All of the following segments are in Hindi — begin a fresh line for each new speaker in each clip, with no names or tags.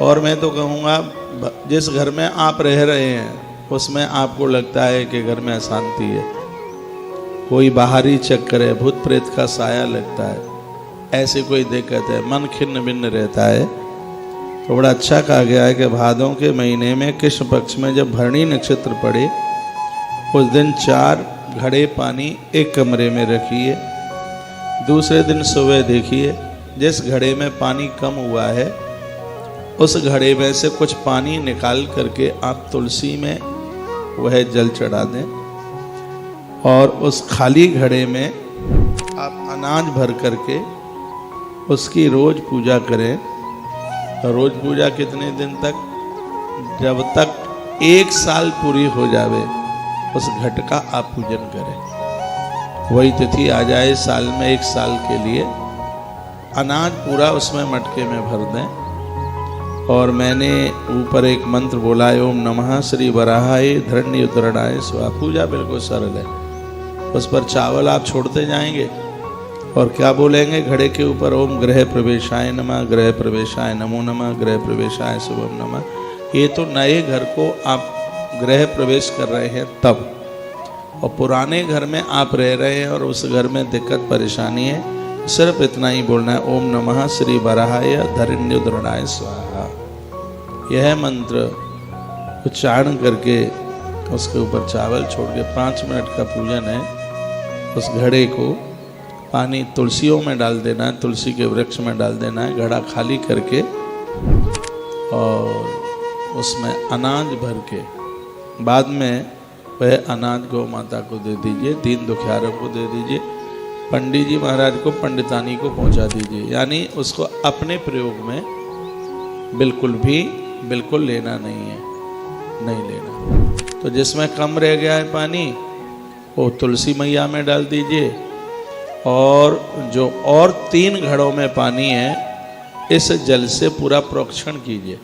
और मैं तो कहूँगा जिस घर में आप रह रहे हैं उसमें आपको लगता है कि घर में अशांति है, कोई बाहरी चक्कर है, भूत प्रेत का साया लगता है, ऐसी कोई दिक्कत है, मन खिन्न भिन्न रहता है, तो बड़ा अच्छा कहा गया है कि भादों के महीने में कृष्ण पक्ष में जब भरणी नक्षत्र पड़े उस दिन 4 घड़े पानी एक कमरे में रखिए। दूसरे दिन सुबह देखिए जिस घड़े में पानी कम हुआ है उस घड़े में से कुछ पानी निकाल करके आप तुलसी में वह जल चढ़ा दें और उस खाली घड़े में आप अनाज भर करके उसकी रोज पूजा करें। रोज पूजा कितने दिन तक? जब तक 1 साल पूरी हो जावे उस घट का आप पूजन करें। वही तिथि आ जाए साल में 1 साल के लिए अनाज पूरा उसमें मटके में भर दें। और मैंने ऊपर एक मंत्र बोला है, ओम नमः श्री वराहाय धरण्युद्धरणाय स्वाहा। पूजा बिल्कुल सरल है। उस पर चावल आप छोड़ते जाएंगे और क्या बोलेंगे घड़े के ऊपर? ओम गृह प्रवेशाय नमः, गृह प्रवेशाय नमो नमः, गृह प्रवेशाय शुभम नमः। ये तो नए घर को आप गृह प्रवेश कर रहे हैं तब, और पुराने घर में आप रह रहे हैं और उस घर में दिक्कत परेशानी है, सिर्फ इतना ही बोलना है, ओम नमः श्री वराहाय धरण्युद्धरणाय स्वाहा। यह मंत्र उच्चारण करके उसके ऊपर चावल छोड़ के 5 मिनट का पूजन है। उस घड़े को पानी तुलसियों में डाल देना है, तुलसी के वृक्ष में डाल देना है, घड़ा खाली करके और उसमें अनाज भर के बाद में वह अनाज गौ माता को दे दीजिए, दीन दुखियारों को दे दीजिए, पंडित जी महाराज को, पंडितानी को पहुंचा दीजिए। यानी उसको अपने प्रयोग में बिल्कुल लेना नहीं है, नहीं लेना। तो जिसमें कम रह गया है पानी वो तुलसी मैया में डाल दीजिए और जो और 3 घड़ों में पानी है इस जल से पूरा प्रोक्षण कीजिए,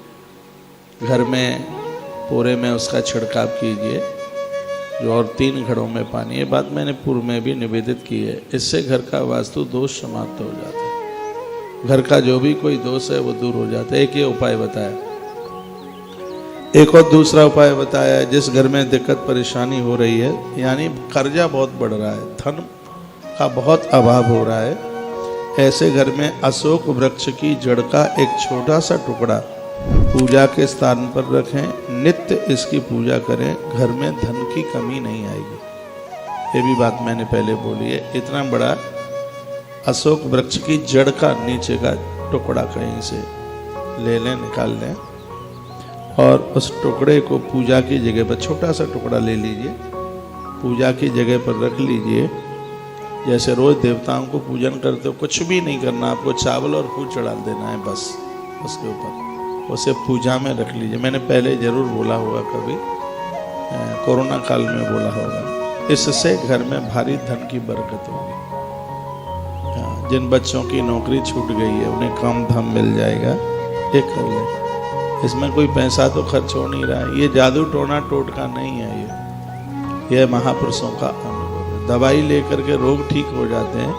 घर में पूरे में उसका छिड़काव कीजिए। जो और 3 घड़ों में पानी है, बात मैंने पूर्व में भी निवेदित की है। इससे घर का वास्तु दोष समाप्त हो जाता है, घर का जो भी कोई दोष है वो दूर हो जाता है। एक ये उपाय बताया, एक और दूसरा उपाय बताया है। जिस घर में दिक्कत परेशानी हो रही है, यानी कर्जा बहुत बढ़ रहा है, धन का बहुत अभाव हो रहा है, ऐसे घर में अशोक वृक्ष की जड़ का एक छोटा सा टुकड़ा पूजा के स्थान पर रखें, नित्य इसकी पूजा करें, घर में धन की कमी नहीं आएगी। ये भी बात मैंने पहले बोली है। इतना बड़ा अशोक वृक्ष की जड़ का नीचे का टुकड़ा कहीं से ले लें, निकाल लें और उस टुकड़े को पूजा की जगह पर, छोटा सा टुकड़ा ले लीजिए, पूजा की जगह पर रख लीजिए। जैसे रोज देवताओं को पूजन करते हो, कुछ भी नहीं करना, आपको चावल और फूल चढ़ा देना है बस उसके ऊपर, उसे पूजा में रख लीजिए। मैंने पहले जरूर बोला होगा, कभी कोरोना काल में बोला होगा। इससे घर में भारी धन की बरकत होगी। जिन बच्चों की नौकरी छूट गई है उन्हें काम धाम मिल जाएगा, ये कर ले। इसमें कोई पैसा तो खर्च हो नहीं रहा है, ये जादू टोना टोटका नहीं है, ये महापुरुषों का अनुभव है। दवाई लेकर के रोग ठीक हो जाते हैं,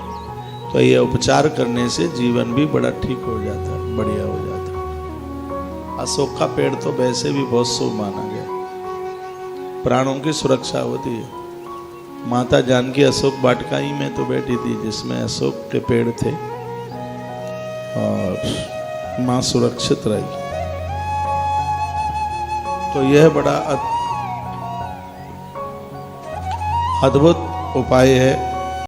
तो ये उपचार करने से जीवन भी बड़ा ठीक हो जाता है, बढ़िया हो जाता है। अशोक का पेड़ तो वैसे भी बहुत शुभ माना गया, प्राणों की सुरक्षा होती है। माता जानकी अशोक वाटिकाई में तो बैठी थी जिसमें अशोक के पेड़ थे और मां सुरक्षित रही। तो यह बड़ा अद्भुत उपाय है